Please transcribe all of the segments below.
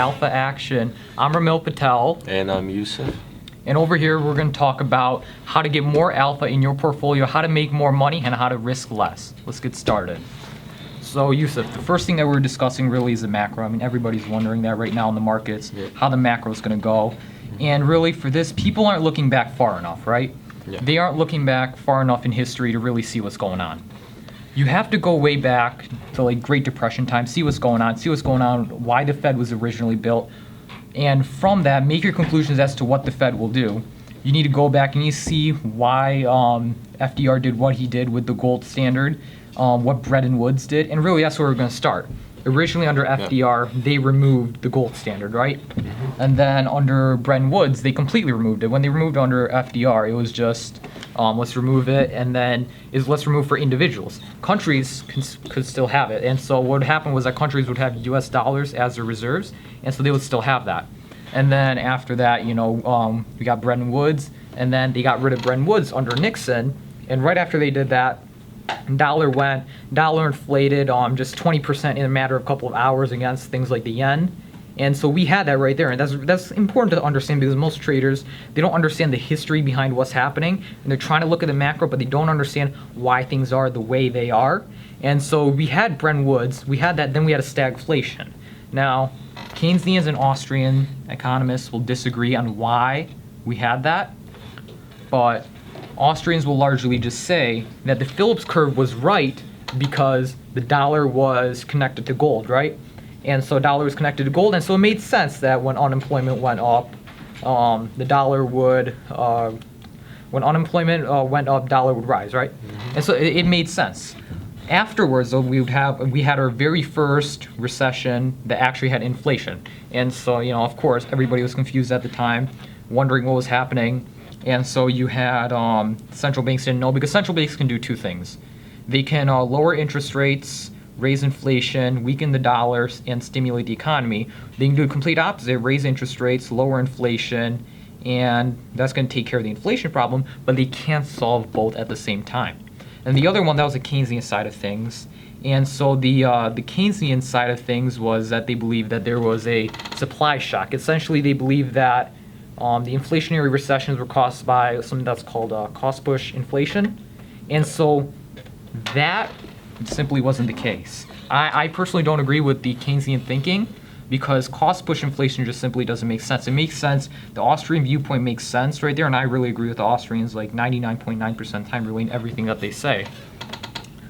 Alpha Action. I'm Ramil Patel. And I'm Yusuf. And over here, we're going to talk about how to get more alpha in your portfolio, how to make more money, and how to risk less. Let's get started. So, Yusuf, the first thing that we're discussing really is the macro. I mean, everybody's wondering that right now in the markets, how the macro is going to go. And really, for this, people aren't looking back far enough, right? Yeah. They aren't looking back far enough in history to really see what's going on. You have to go way back to like Great Depression time, see what's going on, why the Fed was originally built, and from that, make your conclusions as to what the Fed will do. You need to go back and you see why FDR did what he did with the gold standard, what Bretton Woods did, and really that's where we're going to start. Originally under FDR, they removed the gold standard, right? And then under Bretton Woods, they completely removed it. When they removed under FDR, it was just let's remove it, and then let's remove for individuals. Countries could still have it, and so what happened was that countries would have U.S. dollars as their reserves, and so they would still have that. And then after that, we got Bretton Woods, and then they got rid of Bretton Woods under Nixon, and right after they did that, dollar inflated just 20% in a matter of a couple of hours against things like the yen. And so we had that right there, and that's important to understand because most traders, they don't understand the history behind what's happening, and they're trying to look at the macro, but they don't understand why things are the way they are. And so we had Bretton Woods, we had that, then we had a stagflation. Now, Keynesians and Austrian economists will disagree on why we had that, but Austrians will largely just say that the Phillips curve was right because the dollar was connected to gold, right? And so dollar was connected to gold, and so it made sense that when unemployment went up, the dollar would, when unemployment went up, dollar would rise, right? And so it made sense. Afterwards, though, we had our very first recession that actually had inflation, and so of course everybody was confused at the time, wondering what was happening. And so you had central banks didn't know because central banks can do two things. They can lower interest rates, raise inflation, weaken the dollars, and stimulate the economy. They can do the complete opposite, raise interest rates, lower inflation, and that's going to take care of the inflation problem, but they can't solve both at the same time. And the other one, that was the Keynesian side of things. And so the Keynesian side of things was that they believed that there was a supply shock. Essentially, they believed that the inflationary recessions were caused by something that's called cost push inflation. And so that simply wasn't the case. I personally don't agree with the Keynesian thinking because cost push inflation just simply doesn't make sense. It makes sense, the Austrian viewpoint makes sense right there, and I really agree with the Austrians like 99.9% of the time, really in everything that they say.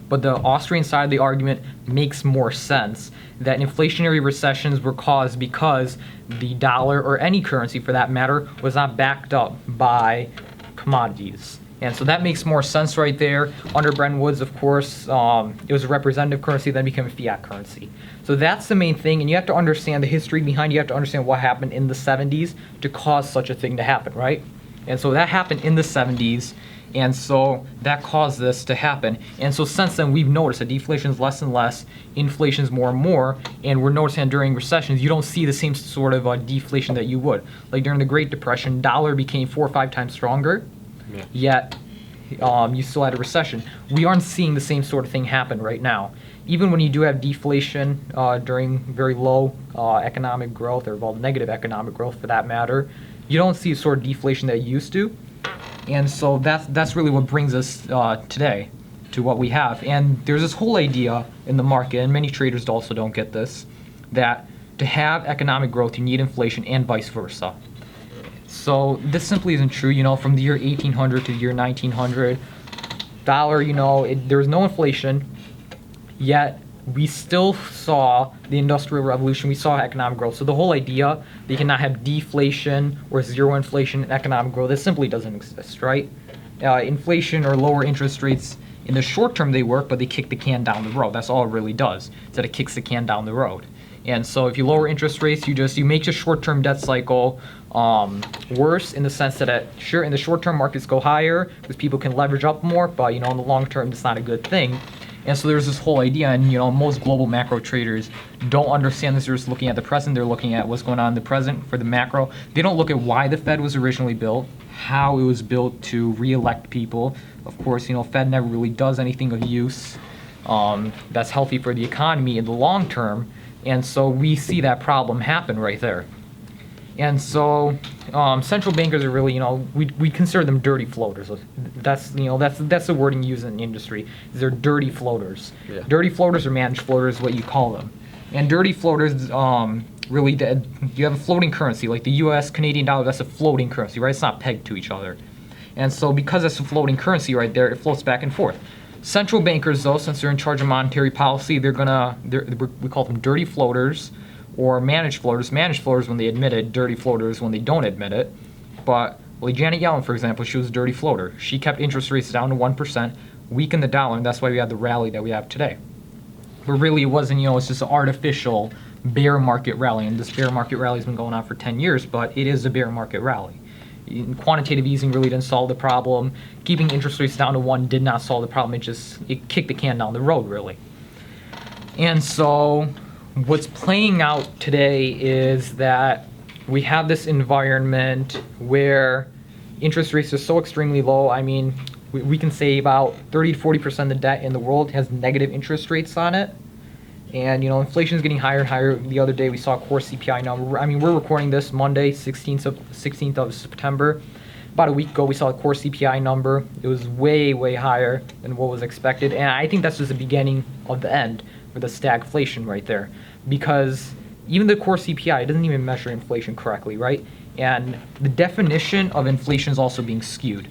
But the Austrian side of the argument makes more sense, that inflationary recessions were caused because the dollar, or any currency for that matter, was not backed up by commodities. And so that makes more sense right there. Under Bretton Woods, of course, it was a representative currency, then became a fiat currency. So that's the main thing, and you have to understand the history behind it. You have to understand what happened in the 70s to cause such a thing to happen, right? And so that happened in the 70s, and so that caused this to happen. And so since then, we've noticed that deflation is less and less, inflation is more and more, and we're noticing that during recessions, you don't see the same sort of deflation that you would. Like during the Great Depression, dollar became 4 or 5 times stronger, yet you still had a recession. We aren't seeing the same sort of thing happen right now. Even when you do have deflation during very low economic growth, or well, negative economic growth for that matter, you don't see sort of deflation that you used to. And so that's really what brings us today to what we have. And there's this whole idea in the market, and many traders also don't get this, that to have economic growth, you need inflation and vice versa. So this simply isn't true. From the year 1800 to the year 1900, dollar, there was no inflation, yet we still saw the Industrial Revolution, we saw economic growth. So the whole idea that you cannot have deflation or zero inflation and economic growth, this simply doesn't exist, right? Inflation or lower interest rates, in the short term they work, but they kick the can down the road. That's all it really does, is that it kicks the can down the road. And so if you lower interest rates, you make the short-term debt cycle worse, in the sense that sure, in the short-term markets go higher because people can leverage up more, but in the long term it's not a good thing. And so there's this whole idea, and most global macro traders don't understand this. They're just looking at the present. They're looking at what's going on in the present for the macro. They don't look at why the Fed was originally built, how it was built to re-elect people. Of course, Fed never really does anything of use that's healthy for the economy in the long term. And so we see that problem happen right there. And so central bankers are really, we consider them dirty floaters. That's the wording used in the industry. They're dirty floaters. Yeah. Dirty floaters or managed floaters is what you call them. And dirty floaters, really, you have a floating currency like the U.S. Canadian dollar. That's a floating currency, right? It's not pegged to each other. And so because it's a floating currency right there, it floats back and forth. Central bankers, though, since they're in charge of monetary policy, we call them dirty floaters or managed floaters. Managed floaters when they admit it, dirty floaters when they don't admit it. But Janet Yellen, for example, she was a dirty floater. She kept interest rates down to 1%, weakened the dollar, and that's why we had the rally that we have today. But really, it wasn't, it's just an artificial bear market rally, and this bear market rally has been going on for 10 years, but it is a bear market rally. Quantitative easing really didn't solve the problem. Keeping interest rates down to 1 did not solve the problem. It kicked the can down the road, really. And so what's playing out today is that we have this environment where interest rates are so extremely low. I mean, we can say about 30 to 40% of the debt in the world has negative interest rates on it. And, inflation is getting higher and higher. The other day we saw a core CPI number. I mean, we're recording this Monday, 16th of September. About a week ago, we saw a core CPI number. It was way, way higher than what was expected. And I think that's just the beginning of the end for the stagflation right there. Because even the core CPI doesn't even measure inflation correctly, right? And the definition of inflation is also being skewed.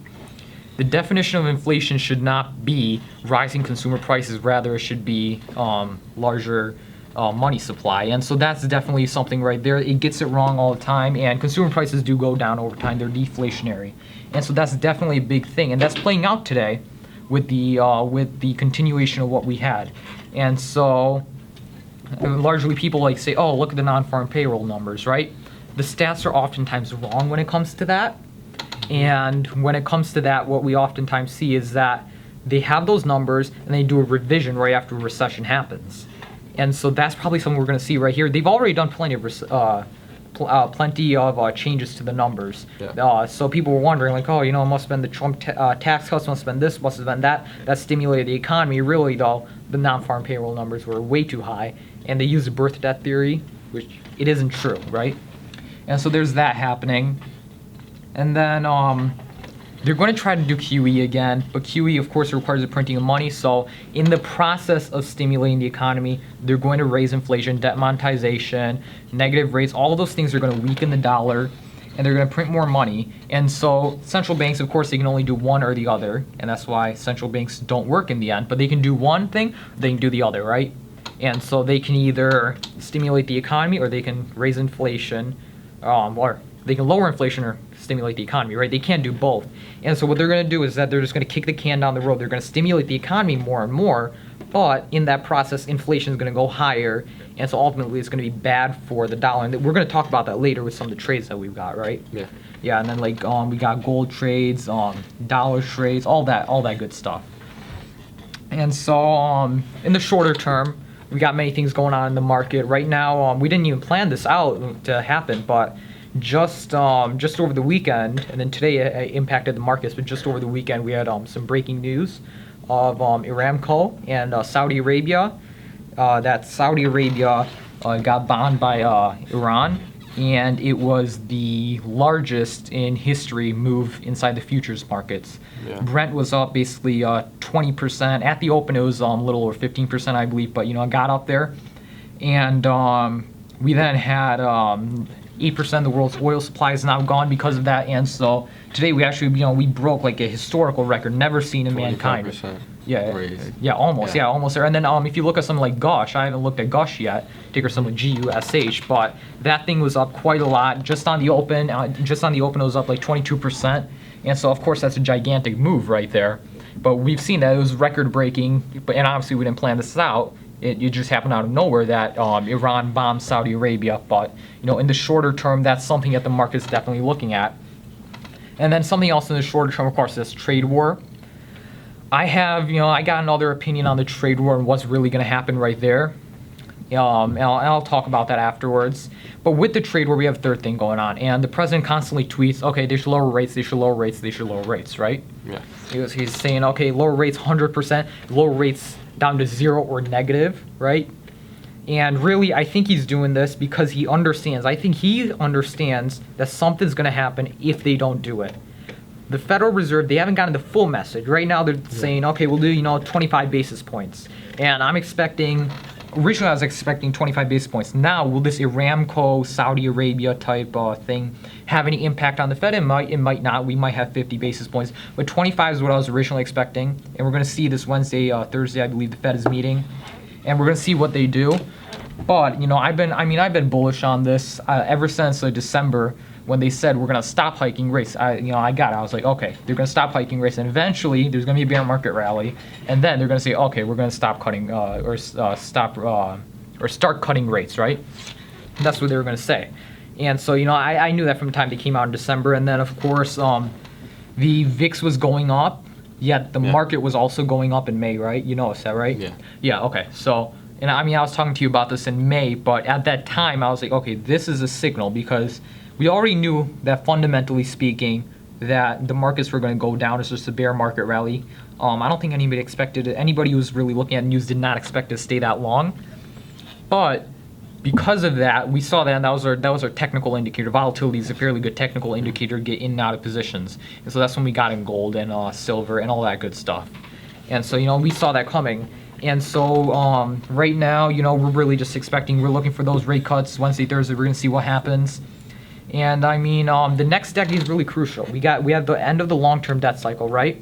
The definition of inflation should not be rising consumer prices, rather it should be larger money supply. And so that's definitely something right there. It gets it wrong all the time, and consumer prices do go down over time. They're deflationary. And so that's definitely a big thing. And that's playing out today with the continuation of what we had. And so largely people say, oh, look at the non-farm payroll numbers, right? The stats are oftentimes wrong when it comes to that. And when it comes to that, what we oftentimes see is that they have those numbers and they do a revision right after a recession happens. And so that's probably something we're going to see right here. They've already done plenty of changes to the numbers. Yeah. So people were wondering, it must have been the Trump tax cuts, must have been this, must have been that. That stimulated the economy. Really, though, the non-farm payroll numbers were way too high. And they used the birth debt theory, which it isn't true, right? And so there's that happening. And then they're going to try to do QE again, but QE, of course, requires the printing of money. So in the process of stimulating the economy, they're going to raise inflation, debt monetization, negative rates. All of those things are going to weaken the dollar, and they're going to print more money. And so central banks, of course, they can only do one or the other, and that's why central banks don't work in the end. But they can do one thing, or they can do the other, right? And so they can either stimulate the economy, or they can raise inflation, or they can lower inflation or stimulate the economy, right? They can't do both. And so what they're going to do is that they're just going to kick the can down the road. They're going to stimulate the economy more and more, but in that process, inflation is going to go higher, and so ultimately it's going to be bad for the dollar. And we're going to talk about that later with some of the trades that we've got, right? Yeah. Yeah, and then we got gold trades, dollar trades, all that good stuff. And so in the shorter term, we got many things going on in the market right now. We didn't even plan this out to happen, but just over the weekend, and then today it impacted the markets, but just over the weekend we had some breaking news of Aramco and Saudi Arabia. That Saudi Arabia got bombed by Iran, and it was the largest in history move inside the futures markets. Yeah. Brent was up basically 20%. At the open it was a little over 15%, I believe, but it got up there. And we then had 8% of the world's oil supply is now gone because of that, and so today we actually, we broke a historical record never seen in mankind. 25% Yeah, raise. yeah, almost, yeah, almost there. And then if you look at something like Gush, I haven't looked at Gush yet, ticker symbol GUSH, but that thing was up quite a lot just on the open. Just on the open, it was up 22%, and so of course that's a gigantic move right there. But we've seen that it was record breaking, and obviously we didn't plan this out. It just happened out of nowhere that Iran bombed Saudi Arabia. But in the shorter term, that's something that the market's definitely looking at. And then something else in the shorter term, of course, is trade war. I got another opinion on the trade war and what's really going to happen right there. And I'll talk about that afterwards. But with the trade war, we have a third thing going on. And the president constantly tweets, okay, they should lower rates, they should lower rates, they should lower rates, right? Yeah. He's saying, okay, lower rates 100%, lower rates down to 0 or negative, right? And really, I think he's doing this because he understands. I think he understands that something's going to happen if they don't do it. The Federal Reserve, they haven't gotten the full message. Right now, they're saying, okay, we'll do, 25 basis points. And originally I was expecting 25 basis points. Now, will this Aramco, Saudi Arabia type thing have any impact on the Fed? It might not. We might have 50 basis points. But 25 is what I was originally expecting. And we're going to see this Wednesday, Thursday, I believe the Fed is meeting. And we're going to see what they do. But, I've been bullish on this ever since December when they said we're going to stop hiking rates. I got it. I was like, okay, they're going to stop hiking rates. And eventually there's going to be a bear market rally. And then they're going to say, okay, we're going to stop cutting or start cutting rates, right? That's what they were going to say. And so, I knew that from the time they came out in December. And then, of course, the VIX was going up. Yet the market was also going up in May, right? You noticed that, right? Yeah. Yeah, okay. So, and I was talking to you about this in May, but at that time I was like, okay, this is a signal because we already knew that fundamentally speaking that the markets were going to go down. It's just a bear market rally. I don't think anybody expected it. Anybody who was really looking at news did not expect it to stay that long. But because of that, we saw that, and that was our technical indicator. Volatility is a fairly good technical indicator to get in and out of positions. And so that's when we got in gold and silver and all that good stuff. And so, we saw that coming. And so right now, we're really just we're looking for those rate cuts Wednesday, Thursday. We're going to see what happens. And the next decade is really crucial. We have the end of the long-term debt cycle, right?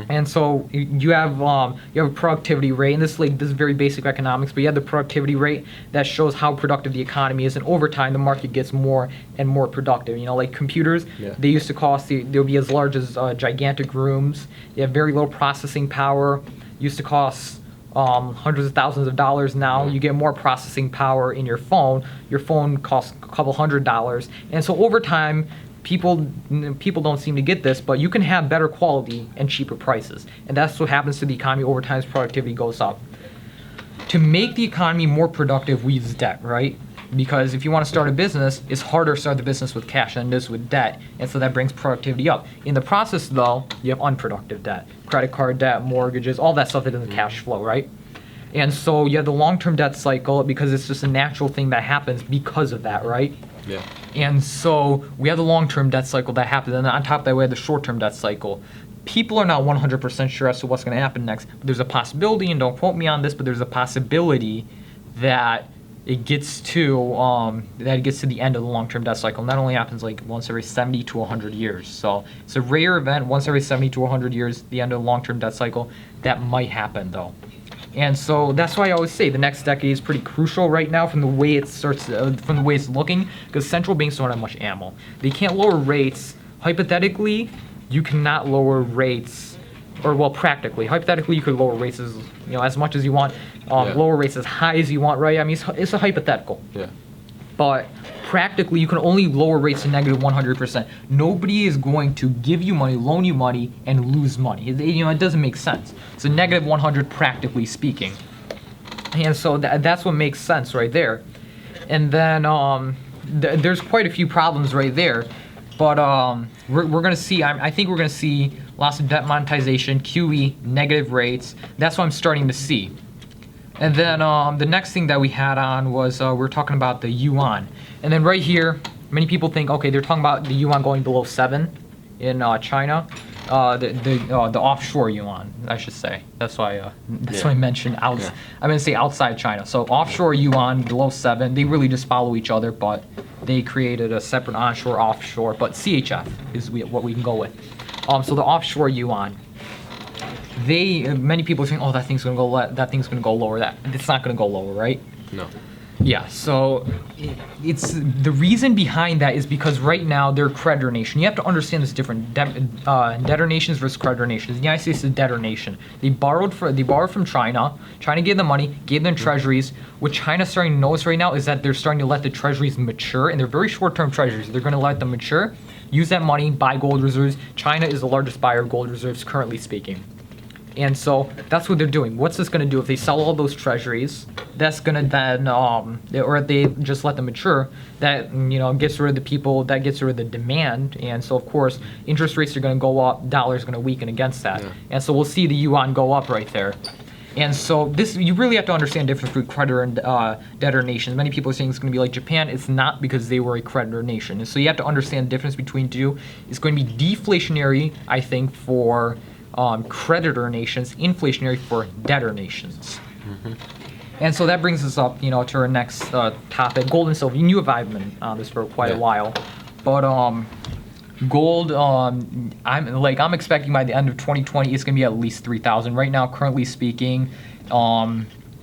And so you have a productivity rate, and this is very basic economics, but you have the productivity rate that shows how productive the economy is, and over time the market gets more and more productive. Like computers, they used to cost, they'll be as large as gigantic rooms. They have very little processing power. Used to cost hundreds of thousands of dollars. Now you get more processing power in your phone. Your phone costs a couple $100s, and so over time, people don't seem to get this, but you can have better quality and cheaper prices. And that's what happens to the economy over time as productivity goes up. To make the economy more productive, we use debt, right? Because if you want to start a business, it's harder to start the business with cash than it is with debt. And so that brings productivity up. In the process, though, you have unproductive debt. Credit card debt, mortgages, all that stuff that doesn't cash flow, right? And so you have the long-term debt cycle because it's just a natural thing that happens because of that, right? Yeah. And so we have the long-term debt cycle that happens, and on top of that, we have the short-term debt cycle. People are not 100% sure as to what's going to happen next. But there's a possibility, and don't quote me on this, but there's a possibility that it gets to the end of the long-term debt cycle. And that only happens like once every 70 to 100 years. So it's a rare event, once every 70 to 100 years, the end of the long-term debt cycle. That might happen, though. And so that's why I always say the next decade is pretty crucial right now from the way it's looking, because central banks don't have much ammo. They can't lower rates. Hypothetically, you cannot lower rates, practically. Hypothetically, you could lower rates as much as you want, lower rates as high as you want, right? It's a hypothetical. Yeah. But practically, you can only lower rates to negative 100%. Nobody is going to give you money, loan you money, and lose money. It doesn't make sense. It's a negative 100, practically speaking. And so that's what makes sense right there. And then there's quite a few problems right there. But we're going to see, I think we're going to see lots of debt monetization, QE, negative rates. That's what I'm starting to see. And then the next thing that we had on was we were talking about the yuan. And then right here, many people think, okay, they're talking about the yuan going below 7 in China. The offshore yuan, I should say. That's why I mentioned I'm going to say outside China. So offshore yuan below 7. They really just follow each other, but they created a separate onshore, offshore. But CHF is what we can go with. So the offshore yuan. Many people think, oh, that thing's gonna go lower. It's not gonna go lower, right? No. Yeah. So it's the reason behind that is because right now they're a creditor nation. You have to understand this different. Debtor nations versus creditor nations. The United States is a debtor nation. They borrowed from China. China gave them money, gave them treasuries. What China's starting to notice right now is that they're starting to let the treasuries mature, and they're very short-term treasuries. They're going to let them mature, use that money, buy gold reserves. China is the largest buyer of gold reserves, currently speaking. And so that's what they're doing. What's this going to do if they sell all those treasuries? That's going to then, or if they just let them mature, that gets rid of the people, that gets rid of the demand. And so, of course, interest rates are going to go up, dollar's going to weaken against that. Yeah. And so we'll see the yuan go up right there. And so this, you really have to understand the difference between creditor and debtor nations. Many people are saying it's going to be like Japan. It's not, because they were a creditor nation. And so you have to understand the difference between two. It's going to be deflationary, I think, for creditor nations, inflationary for debtor nations. And so that brings us up, to our next topic, gold and silver. You have been on this for quite a while, but gold, I'm expecting by the end of 2020 it's going to be at least 3,000. Right now, currently speaking,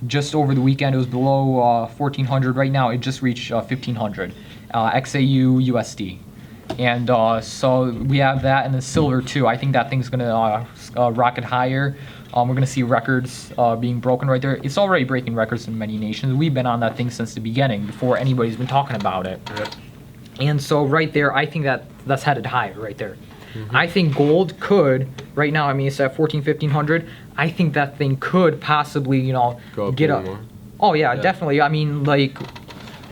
just over the weekend it was below 1,400. Right now it just reached 1,500 XAU USD. And so we have that, and the silver too. I think that thing's going to rocket higher. We're going to see records being broken right there. It's already breaking records in many nations. We've been on that thing since the beginning, before anybody's been talking about it. Yep. And so right there, I think that's headed higher right there. I think gold could, right now, it's at 1,500. I think that thing could possibly, Go up get up. more. Oh yeah, definitely.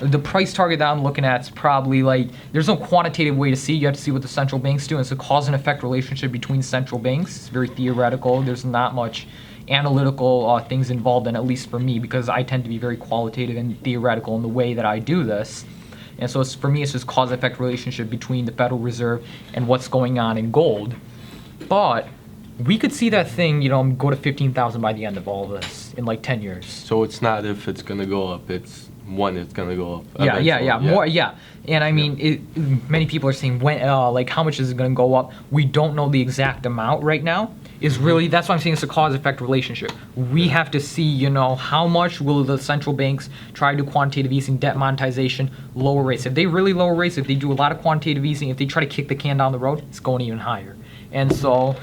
The price target that I'm looking at is probably there's no quantitative way to see. You have to see what the central banks do. It's a cause and effect relationship between central banks. It's very theoretical. There's not much analytical things involved in, at least for me, because I tend to be very qualitative and theoretical in the way that I do this. And so for me, it's just cause and effect relationship between the Federal Reserve and what's going on in gold. But we could see that thing, go to 15,000 by the end of all of this in 10 years. So it's not if it's gonna go up, it's when it's gonna go up. Yeah. And many people are saying when, how much is it gonna go up? We don't know the exact amount right now. That's why I'm saying it's a cause-effect relationship. We have to see, how much will the central banks try to do quantitative easing, debt monetization, lower rates. If they really lower rates, if they do a lot of quantitative easing, if they try to kick the can down the road, it's going even higher. And so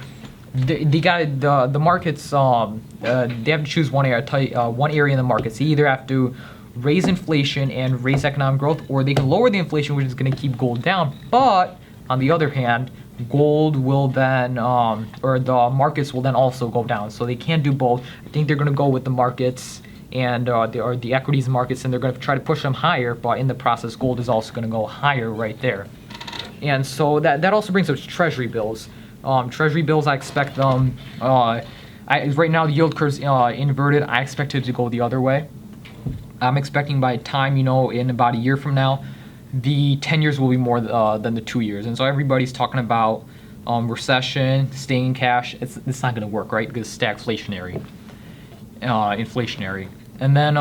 the markets, they have to choose one area in the markets. They either have to raise inflation and raise economic growth, or they can lower the inflation, which is going to keep gold down. But on the other hand, gold will then, or the markets will then also go down. So they can't do both. I think they're going to go with the markets and the equities markets, and they're going to try to push them higher. But in the process, gold is also going to go higher right there. And so that also brings up Treasury bills. Treasury bills, I expect them. Right now the yield curve's inverted. I expect it to go the other way. I'm expecting by time, in about a year from now, the 10 years will be more than the 2 years. And so everybody's talking about recession, staying cash. It's not going to work, right? Because it's stagflationary, inflationary. And then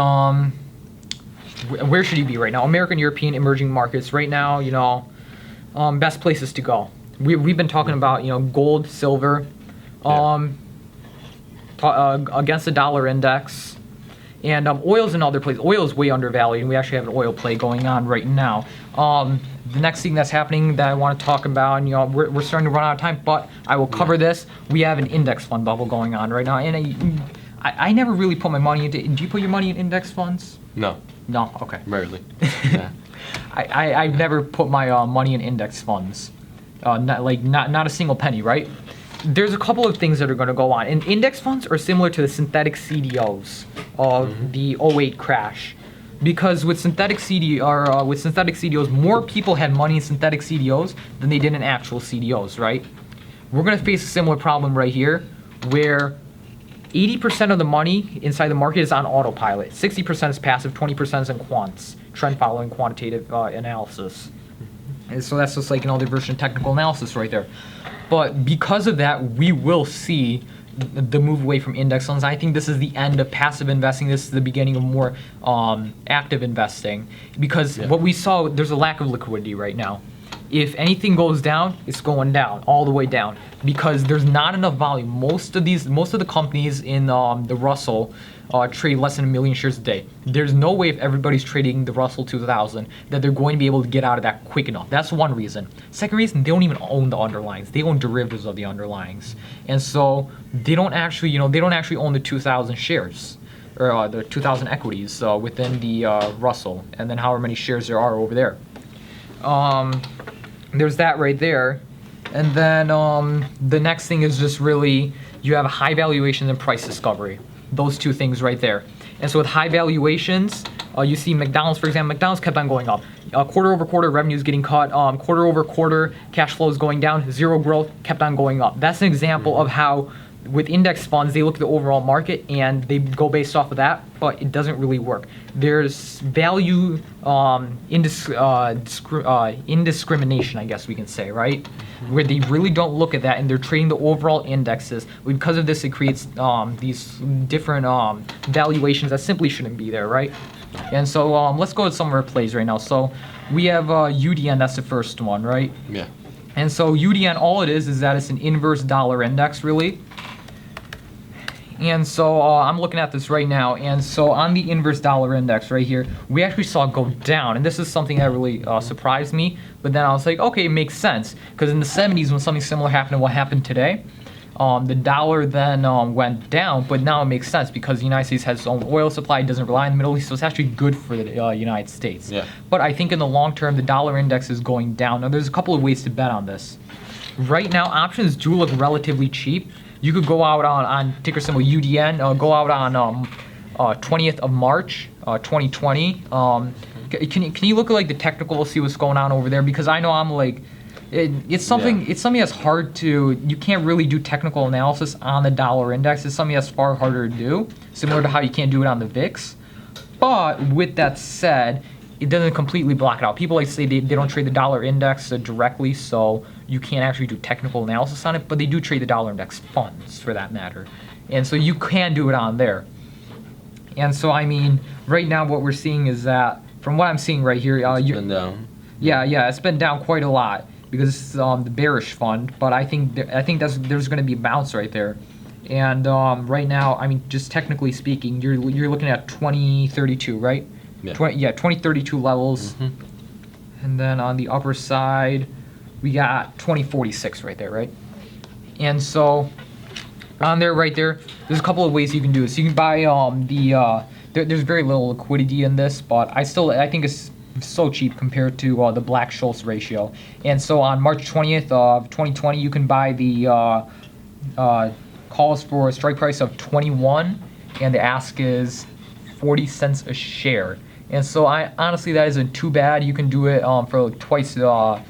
where should you be right now? American, European, emerging markets. Right now, best places to go. We've been talking about, gold, silver, against the dollar index. And oil's another place. Oil is way undervalued, and we actually have an oil play going on right now. The next thing that's happening that I want to talk about, and we're starting to run out of time, but I will cover this. We have an index fund bubble going on right now, and I never really put my money into. Do you put your money in index funds? No. No. Okay. Rarely. Yeah. I've never put my money in index funds. Not a single penny, right? There's a couple of things that are going to go on. And index funds are similar to the synthetic CDOs of the '08 crash. Because with synthetic CDOs, more people had money in synthetic CDOs than they did in actual CDOs, right? We're going to face a similar problem right here, where 80% of the money inside the market is on autopilot. 60% is passive, 20% is in quants, trend following quantitative analysis. And so that's just another version of technical analysis right there. But because of that, we will see the move away from index funds. I think this is the end of passive investing. This is the beginning of more active investing. Because what we saw, there's a lack of liquidity right now. If anything goes down, it's going down, all the way down. Because there's not enough volume. Most of the companies in the Russell trade less than 1 million shares a day. There's no way, if everybody's trading the Russell 2000, that they're going to be able to get out of that quick enough. That's one reason. Second reason, they don't even own the underlyings. They own derivatives of the underlyings, and so they don't actually own the 2,000 shares or the 2,000 equities within the Russell, and then however many shares there are over there. There's that right there, and then the next thing is just really you have a high valuation and price discovery. Those two things right there. And so with high valuations, you see McDonald's, for example. McDonald's kept on going up. Quarter over quarter, revenues getting cut. Quarter over quarter, cash flows going down. Zero growth, kept on going up. That's an example of how with index funds, they look at the overall market and they go based off of that, but it doesn't really work. There's value indiscrimination, I guess we can say, right? Where they really don't look at that and they're trading the overall indexes. Because of this, it creates these different valuations that simply shouldn't be there, right? And so let's go to some of our plays right now. So we have UDN, that's the first one, right? Yeah. And so UDN, all it is that it's an inverse dollar index, really. And so I'm looking at this right now, and so on the inverse dollar index right here, we actually saw it go down, and this is something that really surprised me. But then I was like, okay, it makes sense, because in the 70s when something similar happened to what happened today, the dollar then went down, but now it makes sense because the United States has its own oil supply, it doesn't rely on the Middle East, so it's actually good for the United States. Yeah. But I think in the long term, the dollar index is going down. Now, there's a couple of ways to bet on this. Right now, options do look relatively cheap. You could go out on ticker symbol UDN, go out on 20th of March, 2020. Can you look at like the technical, see what's going on over there? Because I know I'm like, it's something that's hard to, you can't really do technical analysis on the dollar index. It's something that's far harder to do, similar to how you can't do it on the VIX. But with that said, it doesn't completely block it out. People like to say they don't trade the dollar index directly, so you can't actually do technical analysis on it, but they do trade the dollar index funds for that matter. And so you can do it on there. And so, I mean, right now what we're seeing is that, from what I'm seeing right here, It's been down. Yeah, it's been down quite a lot because it's the bearish fund, but I think there's going to be a bounce right there. And right now, I mean, just technically speaking, you're looking at 2032, right? Yeah. 2032 levels. And then on the upper side, we got 2046 right there, right? And so on there, right there, there's a couple of ways you can do this. You can buy there's very little liquidity in this, but I think it's so cheap compared to the Black-Scholes ratio. And so on March 20th of 2020, you can buy the calls for a strike price of 21, and the ask is 40 cents a share. And so honestly, that isn't too bad. You can do it for like twice the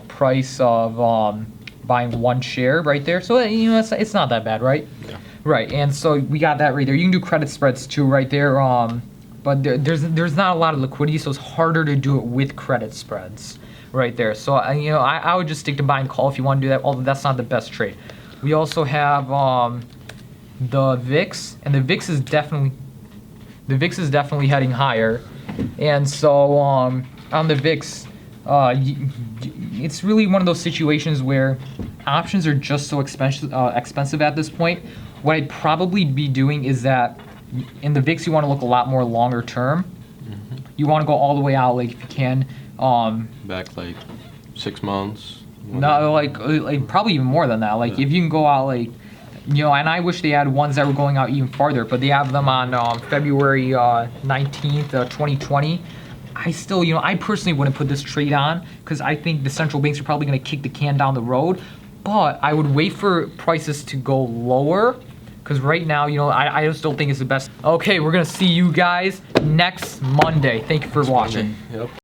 price of buying one share right there. So it's not that bad, right? Yeah. Right. And so we got that right there. You can do credit spreads too, right there. But there's not a lot of liquidity, so it's harder to do it with credit spreads, right there. So I would just stick to buying call if you want to do that. Although that's not the best trade. We also have the VIX, and the VIX is definitely heading higher. And so on the VIX, it's really one of those situations where options are just so expensive at this point. What I'd probably be doing is that in the VIX, you want to look a lot more longer term. You want to go all the way out, like if you can. Back like 6 months. No, like probably even more than that. Like if you can go out like, and I wish they had ones that were going out even farther, but they have them on February 19th, 2020. I still, I personally wouldn't put this trade on because I think the central banks are probably going to kick the can down the road. But I would wait for prices to go lower because right now, I just don't think it's the best. Okay, we're going to see you guys next Monday. Thank you for watching. Yep.